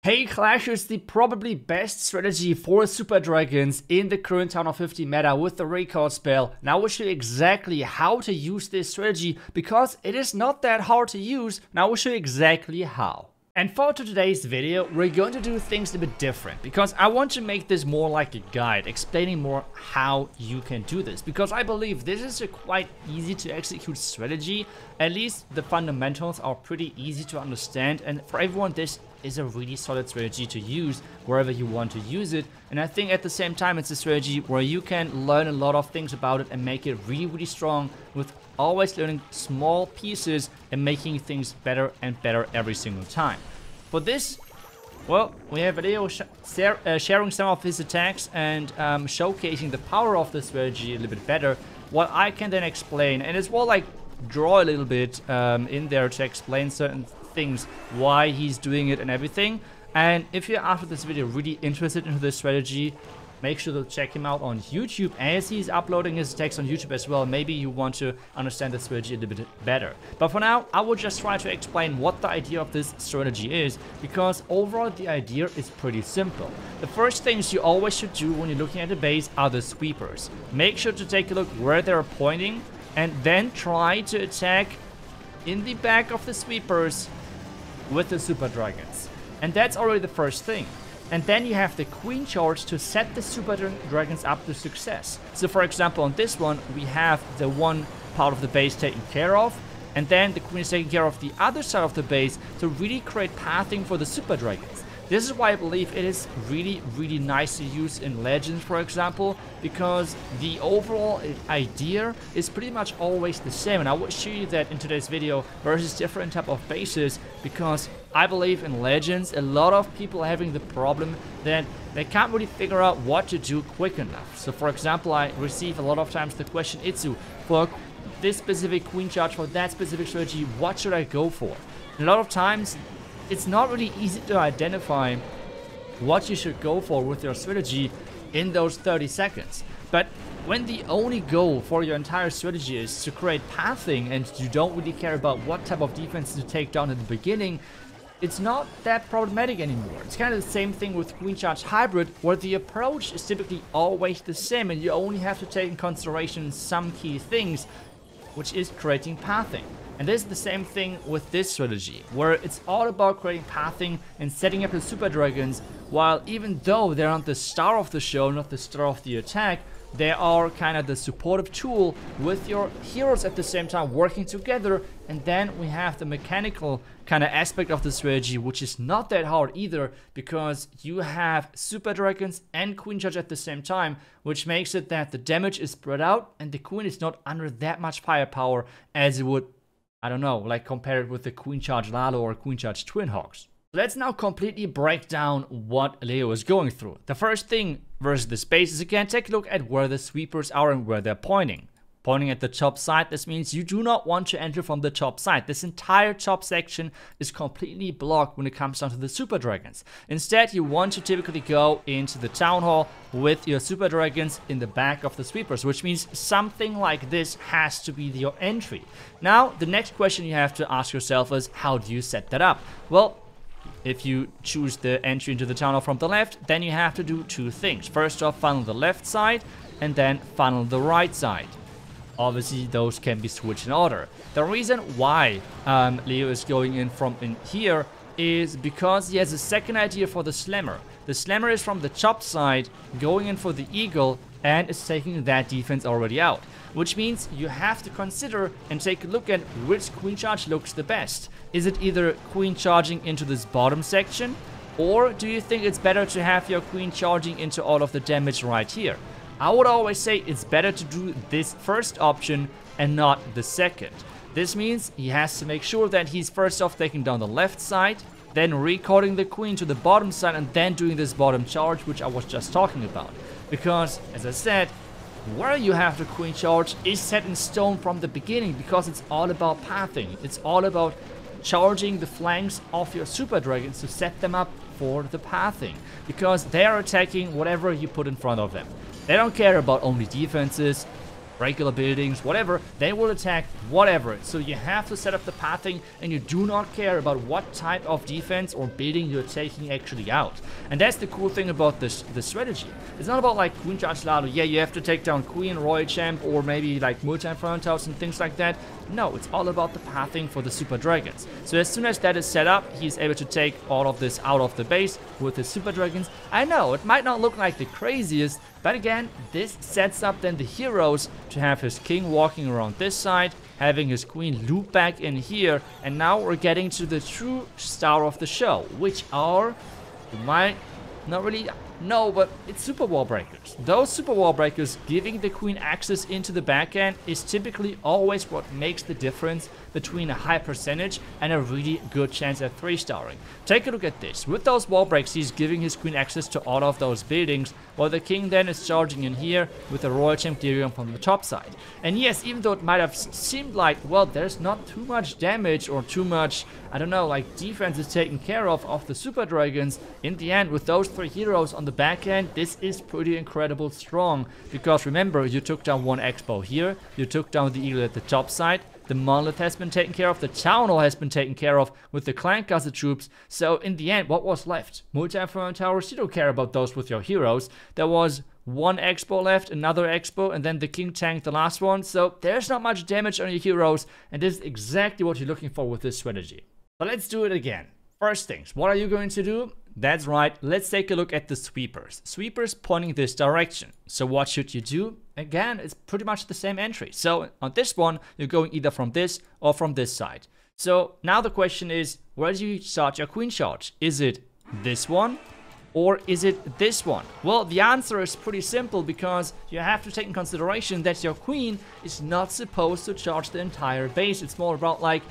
Hey Clashers, the probably best strategy for Super Dragons in the current Town of 50 meta with the Record spell. Now we'll show you exactly how to use this strategy because it is not that hard to use. Now we'll show you exactly how. And for today's video, we're going to do things a bit different because I want to make this more like a guide, explaining more how you can do this. Because I believe this is a quite easy to execute strategy. At least the fundamentals are pretty easy to understand, and for everyone this is a really solid strategy to use wherever you want to use it. And I think at the same time it's a strategy where you can learn a lot of things about it and make it really strong, with always learning small pieces and making things better and better every single time. For this, well, we have Leo sharing some of his attacks and showcasing the power of the strategy a little bit better, what I can then explain, and as well like draw a little bit in there to explain certain things, why he's doing it and everything. And if you're after this video really interested in this strategy, make sure to check him out on YouTube, as he's uploading his attacks on YouTube as well. Maybe you want to understand the strategy a little bit better. But for now, I will just try to explain what the idea of this strategy is, because overall the idea is pretty simple. The first things you always should do when you're looking at the base are the sweepers. Make sure to take a look where they're pointing and then try to attack in the back of the sweepers with the Super Dragons. And that's already the first thing. And then you have the Queen charge to set the Super Dragons up to success. So for example, on this one, we have the one part of the base taken care of, and then the Queen is taking care of the other side of the base to really create pathing for the Super Dragons. This is why I believe it is really nice to use in Legends, for example, because the overall idea is pretty much always the same. And I will show you that in today's video versus different type of bases, because I believe in Legends, a lot of people are having the problem that they can't really figure out what to do quick enough. So for example, I receive a lot of times the question, iTzu, for this specific Queen charge, for that specific strategy, what should I go for? And a lot of times, it's not really easy to identify what you should go for with your strategy in those 30 seconds. But when the only goal for your entire strategy is to create pathing and you don't really care about what type of defense to take down at the beginning, it's not that problematic anymore. It's kind of the same thing with Queen Charge Hybrid, where the approach is typically always the same and you only have to take in consideration some key things, which is creating pathing. And this is the same thing with this strategy, where it's all about creating pathing and setting up the Super Dragons, while even though they're not the star of the show, not the star of the attack, they are kind of the supportive tool with your heroes at the same time working together. And then we have the mechanical kind of aspect of the strategy, which is not that hard either, because you have Super Dragons and Queen Charge at the same time, which makes it that the damage is spread out and the Queen is not under that much firepower as it would, I don't know, like compare it with the Queen Charge Lalo or Queen Charge Twin Hawks. Let's now completely break down what Leo is going through. The first thing versus the space is, again, take a look at where the sweepers are and where they're pointing. Pointing at the top side, this means you do not want to enter from the top side. This entire top section is completely blocked when it comes down to the Super Dragons. Instead, you want to typically go into the Town Hall with your Super Dragons in the back of the sweepers, which means something like this has to be your entry. Now, the next question you have to ask yourself is, how do you set that up? Well, if you choose the entry into the Town Hall from the left, then you have to do two things. First off, funnel the left side, and then funnel the right side. Obviously, those can be switched in order. The reason why Leo is going in from in here is because he has a second idea for the Slammer. The Slammer is from the top side, going in for the Eagle, and is taking that defense already out. Which means you have to consider and take a look at which Queen Charge looks the best. Is it either Queen charging into this bottom section, or do you think it's better to have your Queen charging into all of the damage right here? I would always say it's better to do this first option and not the second. This means he has to make sure that he's first off taking down the left side, then recording the Queen to the bottom side, and then doing this bottom charge, which I was just talking about. Because, as I said, where you have the Queen charge is set in stone from the beginning, because it's all about pathing. It's all about charging the flanks of your Super Dragons to set them up for the pathing, because they are attacking whatever you put in front of them. They don't care about only defenses. regular buildings, whatever, they will attack whatever. So you have to set up the pathing, and you do not care about what type of defense or building you're taking actually out. And that's the cool thing about this strategy. It's not about like Queen Charge Lalo, yeah, you have to take down Queen, Royal Champ, or maybe like multi-Inferno Towers and things like that. No, it's all about the pathing for the Super Dragons. So as soon as that is set up, he's able to take all of this out of the base with his Super Dragons. I know, it might not look like the craziest, but again, this sets up then the heroes to have his king walking around this side, having his queen loop back in here, and now we're getting to the true star of the show, which are, you might not really know, but it's super wall breakers. Those super wall breakers giving the queen access into the backhand is typically always what makes the difference between a high percentage and a really good chance at 3-starring. Take a look at this. With those wall breaks, he's giving his queen access to all of those buildings, while the king then is charging in here with the Royal Champ Delirium from the top side. And yes, even though it might have seemed like, well, there's not too much damage or too much, I don't know, like defense is taken care of the Super Dragons, in the end, with those 3 heroes on the backhand, this is pretty incredible strong. Because remember, you took down one Expo here, you took down the Eagle at the top side, the Monolith has been taken care of, the Town Hall has been taken care of with the Clan Castle troops. So in the end, what was left? Multi-Inferno Towers, you don't care about those with your heroes. There was one Expo left, another Expo, and then the King tanked the last one. So there's not much damage on your heroes, and this is exactly what you're looking for with this strategy. But let's do it again. First things, what are you going to do? That's right, let's take a look at the sweepers. Sweepers pointing this direction. So what should you do? Again, it's pretty much the same entry. So on this one, you're going either from this or from this side. So now the question is, where do you start your queen charge? Is it this one? Or is it this one? Well, the answer is pretty simple, because you have to take in consideration that your queen is not supposed to charge the entire base. It's more about like,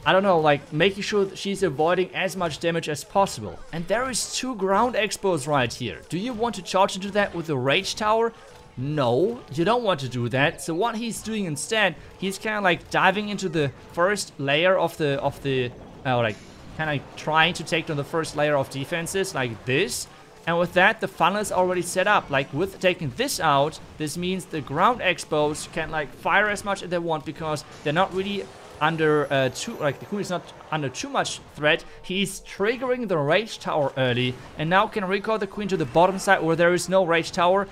I don't know, like making sure that she's avoiding as much damage as possible. And there is 2 ground expos right here. Do you want to charge into that with a rage tower? No, you don't want to do that. So what he's doing instead, he's kind of like diving into the first layer of the like kind of trying to take down the first layer of defenses like this. And with that, the funnel is already set up. Like with taking this out, this means the ground expos can like fire as much as they want, because they're not really under the queen is not under too much threat. He's triggering the rage tower early, and now can recall the queen to the bottom side where there is no rage tower.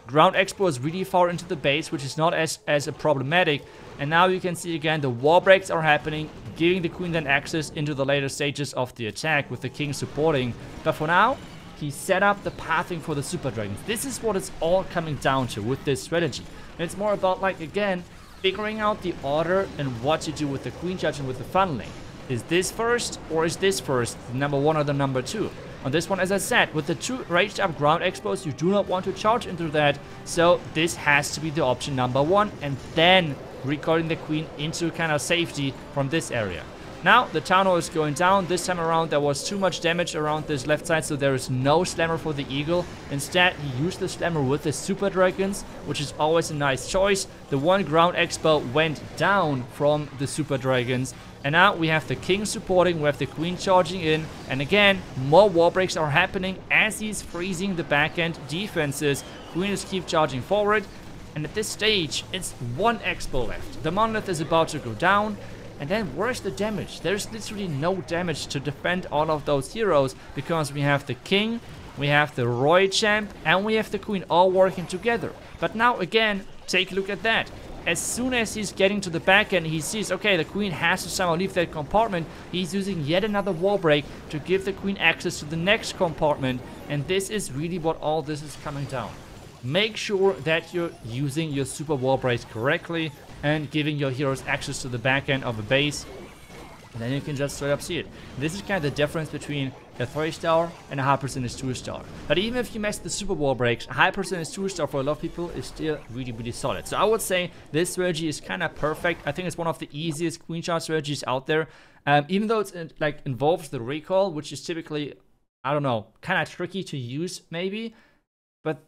Ground expo is really far into the base, which is not as problematic. And now you can see again the wall breaks are happening, giving the queen then access into the later stages of the attack with the king supporting. But for now, he set up the pathing for the Super Dragons. This is what it's all coming down to with this strategy. And it's more about, like, again, figuring out the order and what to do with the queen charge and with the funneling. Is this first or is this first? The number 1 or the number 2? On this one, as I said, with the 2 raged up ground expos, you do not want to charge into that. So this has to be the option number 1, and then recalling the queen into kind of safety from this area. Now the Town Hall is going down. This time around there was too much damage around this left side, so there is no slammer for the Eagle. Instead, he used the slammer with the Super Dragons, which is always a nice choice. The 1 ground expo went down from the Super Dragons. And now we have the king supporting, we have the queen charging in. And again, more wall breaks are happening as he's freezing the backhand defenses. Queen is keep charging forward. And at this stage, it's 1 expo left. The Monolith is about to go down. And then where's the damage? There's literally no damage to defend all of those heroes, because we have the king, we have the Royal Champ, and we have the queen all working together. But now again, take a look at that. As soon as he's getting to the back end, he sees, okay, the queen has to somehow leave that compartment. He's using yet another wall break to give the queen access to the next compartment. And this is really what all this is coming down. Make sure that you're using your super wall breaks correctly and giving your heroes access to the back end of a base. And then you can just straight up see it. This is kind of the difference between a 3-star and a high percentage 2-star. But even if you mess the super wall breaks, a high percentage 2-star for a lot of people is still really, really solid. So I would say this strategy is kind of perfect. I think it's one of the easiest queen charge strategies out there. Even though it's like involves the recall, which is typically, I don't know, kind of tricky to use maybe. But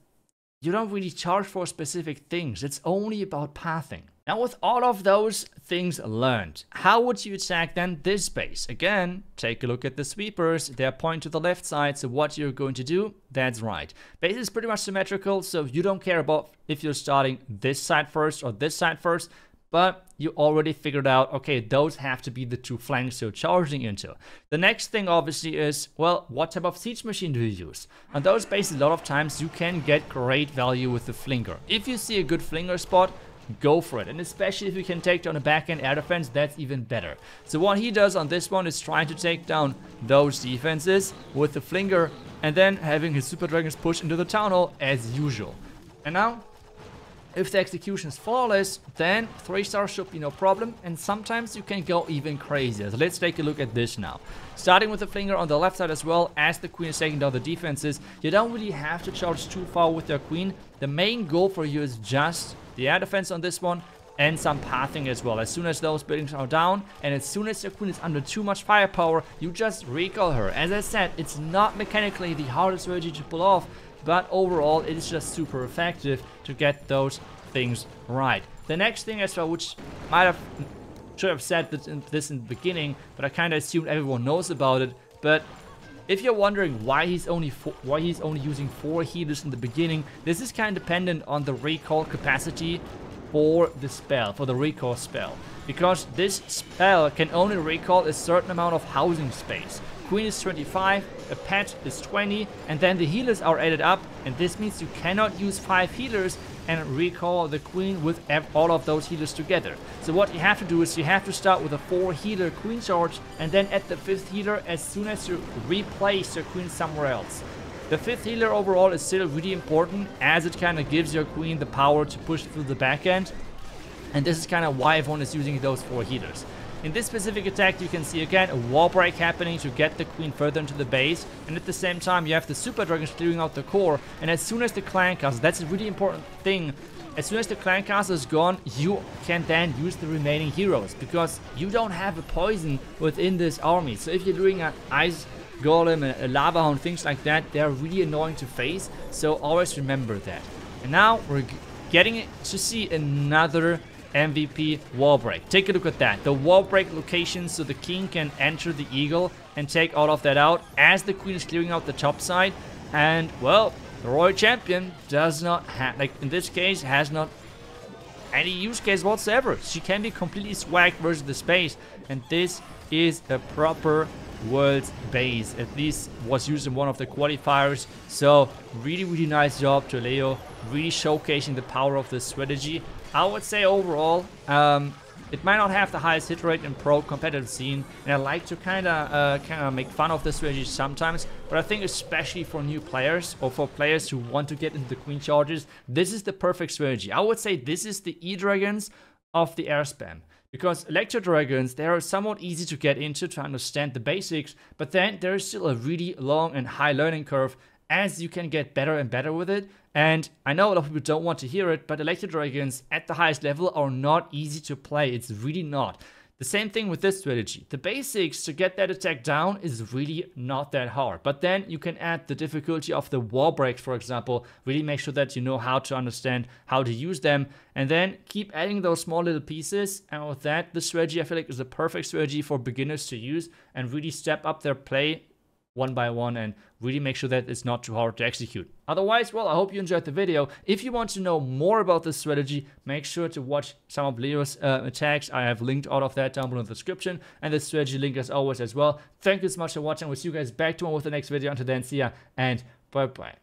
you don't really charge for specific things. It's only about pathing. Now with all of those things learned, how would you attack then this base? Again, take a look at the sweepers. They're pointing to the left side, so what you're going to do, that's right. Base is pretty much symmetrical, so you don't care about if you're starting this side first or this side first, but you already figured out, okay, those have to be the two flanks you're charging into. The next thing obviously is, well, what type of siege machine do you use? On those bases, a lot of times you can get great value with the flinger. If you see a good flinger spot, go for it, and especially if you can take down a backhand air defense, that's even better. So what he does on this one is trying to take down those defenses with the flinger and then having his super dragons push into the town hall as usual. And now, if the execution is flawless, then 3-star should be no problem, and sometimes you can go even crazier. So let's take a look at this now. Starting with the flinger on the left side as well, as the queen is taking down the defenses, you don't really have to charge too far with your queen. The main goal for you is just the air defense on this one and some pathing as well. As soon as those buildings are down and as soon as your queen is under too much firepower, you just recall her. As I said, it's not mechanically the hardest strategy to pull off, but overall it is just super effective to get those things right. The next thing as well, which should have said this in the beginning, but I kind of assumed everyone knows about it, but if you're wondering why he's only using 4 healers in the beginning, this is kind of dependent on the recall capacity for the spell, for the recall spell. Because this spell can only recall a certain amount of housing space. Queen is 25, a pet is 20, and then the healers are added up, and this means you cannot use 5 healers and recall the queen with all of those healers together. So what you have to do is you have to start with a 4 healer queen charge, and then add the 5th healer as soon as you replace your queen somewhere else. The 5th healer overall is still really important, as it kind of gives your queen the power to push through the back end, and this is kind of why everyone is using those 4 healers. In this specific attack, you can see again a wall break happening to get the queen further into the base, and at the same time you have the super dragons clearing out the core, and as soon as the clan castle, that's a really important thing, as soon as the clan castle is gone, you can then use the remaining heroes, because you don't have a poison within this army. So if you're doing an ice golem, a lava hound, things like that, they're really annoying to face, so always remember that. And now we're getting to see another MVP wall break. Take a look at that. The wall break location, so the king can enter the eagle and take all of that out as the queen is clearing out the top side. And well, the royal champion does not have, like in this case, has not any use case whatsoever. She can be completely swagged versus the space, and this is a proper world base. At least was used in one of the qualifiers. So really nice job to Leo, really showcasing the power of this strategy. I would say overall, it might not have the highest hit rate in pro competitive scene, and I like to kind of make fun of this strategy sometimes, but I think especially for new players or for players who want to get into the queen charges, this is the perfect strategy. I would say this is the E-Dragons of the air spam. Because Electro Dragons, they are somewhat easy to get into to understand the basics, but then there is still a really long and high learning curve as you can get better and better with it. And I know a lot of people don't want to hear it, but Electro Dragons at the highest level are not easy to play. It's really not. The same thing with this strategy. The basics to get that attack down is really not that hard. But then you can add the difficulty of the wall breaks, for example. Really make sure that you know how to understand how to use them. And then keep adding those small little pieces. And with that, the strategy I feel like is a perfect strategy for beginners to use and really step up their play one by one and really make sure that it's not too hard to execute. Otherwise, well, I hope you enjoyed the video. If you want to know more about this strategy, make sure to watch some of Leo's attacks. I have linked all of that down below in the description, and the strategy link as always as well. Thank you so much for watching. We'll see you guys back tomorrow with the next video. Until then, see ya and bye bye.